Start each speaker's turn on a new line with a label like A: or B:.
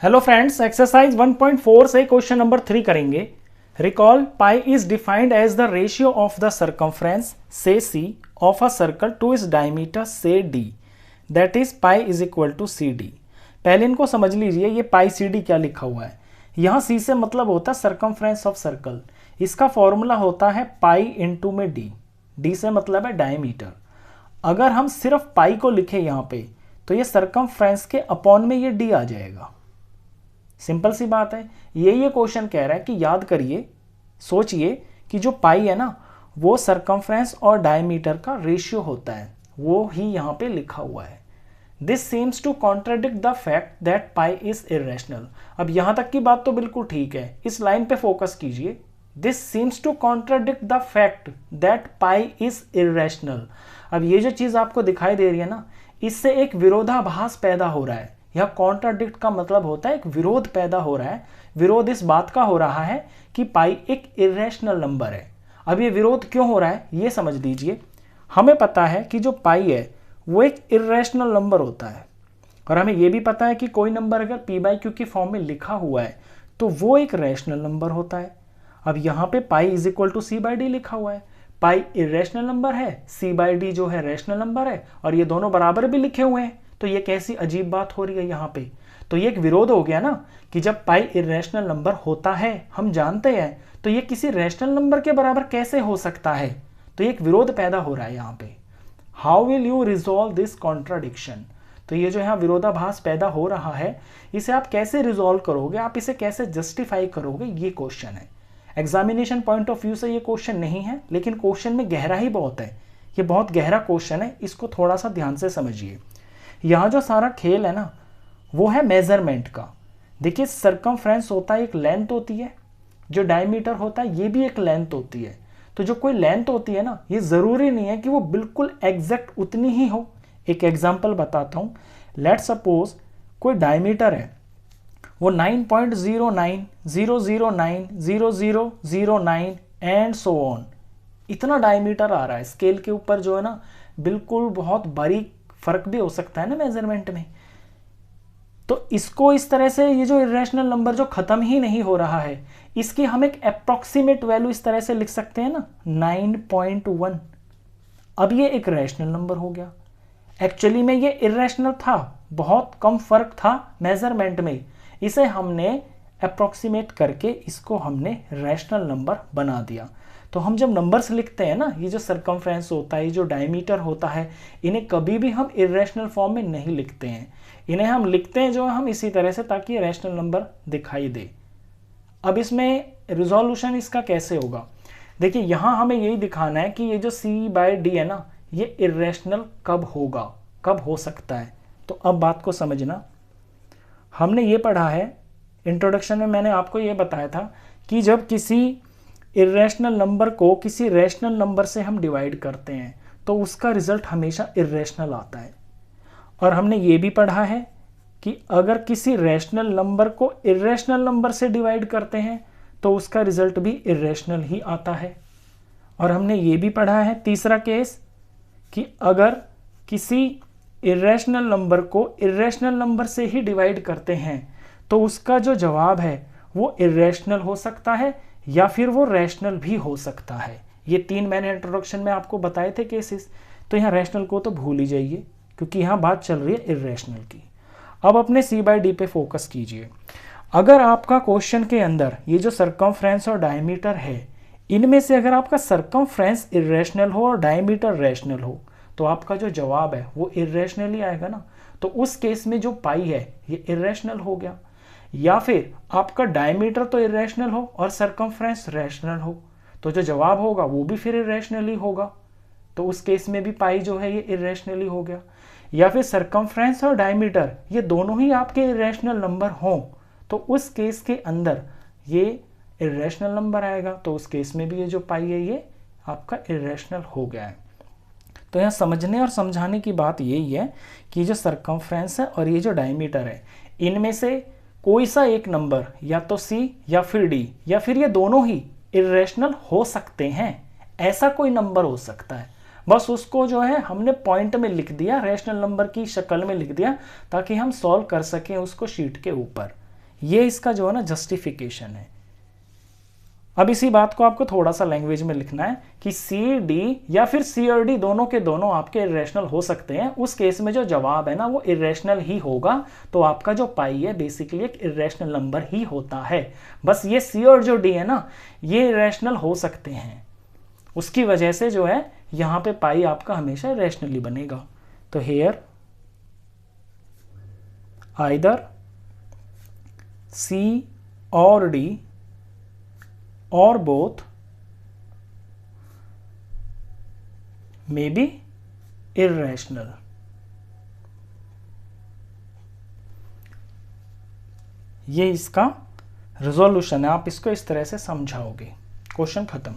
A: Hello friends, exercise 1.4 से question number 3 करेंगे। Recall pi is defined as the ratio of the circumference say C of a circle to its diameter say D, that is pi is equal to C D. पहले इनको समझ लीजिए, ये पाई C D क्या लिखा हुआ है। यहाँ सी से मतलब होता है सर्कमफ्रेंस ऑफ सर्कल, इसका फॉर्मूला होता है पाई इंटू में डी, डी से मतलब है डायमीटर। अगर हम सिर्फ पाई को लिखे यहाँ पे तो ये सर्कमफ्रेंस के अपॉन में ये डी आ जाएगा। सिंपल सी बात है। ये क्वेश्चन कह रहा है कि याद करिए, सोचिए कि जो पाई है ना वो सर्कमफ्रेंस और डायमीटर का रेशियो होता है, वो ही यहाँ पे लिखा हुआ है। This seems to contradict the fact that pi is irrational. अब यहाँ तक की बात तो बिल्कुल ठीक है, इस लाइन पे फोकस कीजिए। This seems to contradict the fact that pi is irrational. अब ये जो चीज आपको दिखाई दे रही है ना, इससे एक विरोधाभास पैदा हो रहा है। यह कॉन्ट्राडिक्ट का मतलब होता है एक विरोध पैदा हो रहा है। विरोध इस बात का हो रहा है कि पाई एक इरेशनल नंबर है। अब ये विरोध क्यों हो रहा है ये समझ लीजिए। हमें पता है कि जो पाई है वो एक इरेशनल नंबर होता है, और हमें ये भी पता है कि कोई नंबर अगर पी बाई क्यू की फॉर्म में लिखा हुआ है तो वो एक रैशनल नंबर होता है। अब यहाँ पे pi is equal to C by D लिखा हुआ है। पाई इरेशनल नंबर है, सी बाई डी जो है रैशनल नंबर है, और ये दोनों बराबर भी लिखे हुए हैं। तो ये कैसी अजीब बात हो रही है यहाँ पे। तो ये एक विरोध हो गया ना कि जब पाई इरेशनल नंबर होता है, हम जानते हैं, तो ये किसी रैशनल नंबर के बराबर कैसे हो सकता है। तो ये एक विरोध पैदा हो रहा है यहाँ पे। How will you resolve this contradiction. तो ये जो यहाँ विरोधाभास पैदा हो रहा है, इसे आप कैसे रिजॉल्व करोगे, आप इसे कैसे जस्टिफाई करोगे, ये क्वेश्चन है। एग्जामिनेशन पॉइंट ऑफ व्यू से ये क्वेश्चन नहीं है, लेकिन क्वेश्चन में गहरा ही बहुत है। ये बहुत गहरा क्वेश्चन है, इसको थोड़ा सा ध्यान से समझिए। यहाँ जो सारा खेल है ना वो है मेजरमेंट का। देखिए, सर्कमफ्रेंस होता है, एक लेंथ होती है, जो डायमीटर होता है ये भी एक लेंथ होती है। तो जो कोई लेंथ होती है ना, ये जरूरी नहीं है कि वो बिल्कुल एग्जैक्ट उतनी ही हो। एक एग्जांपल बताता हूँ। लेट सपोज कोई डायमीटर है, वो 9.0900900009 एंड सो ऑन, इतना डायमीटर आ रहा है। स्केल के ऊपर जो है ना बिल्कुल बहुत बारीक फर्क भी हो सकता है ना मेजरमेंट में। तो इसको इस तरह से, ये जो इरेशनल नंबर जो खत्म ही नहीं हो रहा है, इसकी हम एक अप्रोक्सीमेट वैल्यू इस तरह से लिख सकते हैं ना, 9.1। अब ये एक रैशनल नंबर हो गया। एक्चुअली में ये इरेशनल था, बहुत कम फर्क था मेजरमेंट में, इसे हमने अप्रोक्सीमेट करके इसको हमने रैशनल नंबर बना दिया। तो हम जब नंबर्स लिखते हैं ना, ये जो सर्कमफ्रेंस होता है, ये जो डायमीटर होता है, इन्हें कभी भी हम इरेशनल फॉर्म में नहीं लिखते हैं। इन्हें हम लिखते हैं जो हम इसी तरह से, ताकि रैशनल नंबर दिखाई दे। अब इसमें रिजोल्यूशन इसका कैसे होगा, देखिए यहाँ हमें यही दिखाना है कि ये जो सी बाई डी है ना, ये इरेशनल कब होगा, कब हो सकता है। तो अब बात को समझना। हमने ये पढ़ा है इंट्रोडक्शन में, मैंने आपको ये बताया था कि जब किसी इरेशनल नंबर को किसी रैशनल नंबर से हम डिवाइड करते हैं तो उसका रिजल्ट हमेशा इरेशनल आता है। और हमने ये भी पढ़ा है कि अगर किसी रैशनल नंबर को इरेशनल नंबर से डिवाइड करते हैं तो उसका रिजल्ट भी इरेशनल ही आता है। और हमने ये भी पढ़ा है तीसरा केस, कि अगर किसी इरेशनल नंबर को इरेशनल नंबर से ही डिवाइड करते हैं तो उसका जो जवाब है वो इरेशनल हो सकता है या फिर वो रैशनल भी हो सकता है। ये तीन मैंने इंट्रोडक्शन में आपको बताए थे केसेस। तो यहाँ रैशनल को तो भूल ही जाइए, क्योंकि यहाँ बात चल रही है इरेशनल की। अब अपने सी बाई डी पे फोकस कीजिए। अगर आपका क्वेश्चन के अंदर ये जो सर्कमफ्रेंस और डायमीटर है, इनमें से अगर आपका सर्कमफ्रेंस इरेशनल हो और डायमीटर रैशनल हो, तो आपका जो जवाब है वो इरेशनल ही आएगा ना। तो उस केस में जो पाई है ये इरेशनल हो गया। या फिर आपका डायमीटर तो इरेशनल हो और सर्कमफ्रेंस रैशनल हो, तो जो जवाब होगा वो भी फिर इरेशनल ही होगा। तो उस केस में भी पाई जो है ये इरेशनल ही हो गया। या फिर सर्कमफ्रेंस और डायमीटर ये दोनों ही आपके इरेशनल नंबर हों, तो उस केस के अंदर ये इरेशनल नंबर आएगा। तो उस केस में भी ये जो पाई है ये आपका इरेशनल हो गया है। तो यहाँ समझने और समझाने की बात यही है कि जो सर्कमफ्रेंस है और ये जो डायमीटर है, इनमें से कोई सा एक नंबर, या तो सी या फिर डी, या फिर ये दोनों ही इरेशनल हो सकते हैं। ऐसा कोई नंबर हो सकता है, बस उसको जो है हमने पॉइंट में लिख दिया, रैशनल नंबर की शक्ल में लिख दिया, ताकि हम सॉल्व कर सकें उसको शीट के ऊपर। ये इसका जो है ना जस्टिफिकेशन है। अब इसी बात को आपको थोड़ा सा लैंग्वेज में लिखना है कि सी डी या फिर सी और डी दोनों के दोनों आपके इरेशनल हो सकते हैं। उस केस में जो जवाब है ना वो इरेशनल ही होगा, तो आपका जो पाई है बेसिकली एक इरेशनल नंबर ही होता है। बस ये सी और जो डी है ना ये इरेशनल हो सकते हैं, उसकी वजह से जो है यहाँ पे पाई आपका हमेशा इरेशनली बनेगा। तो हेयर आइदर सी और D or both may be irrational। ये इसका रिजोल्यूशन है, आप इसको इस तरह से समझाओगे। क्वेश्चन खत्म।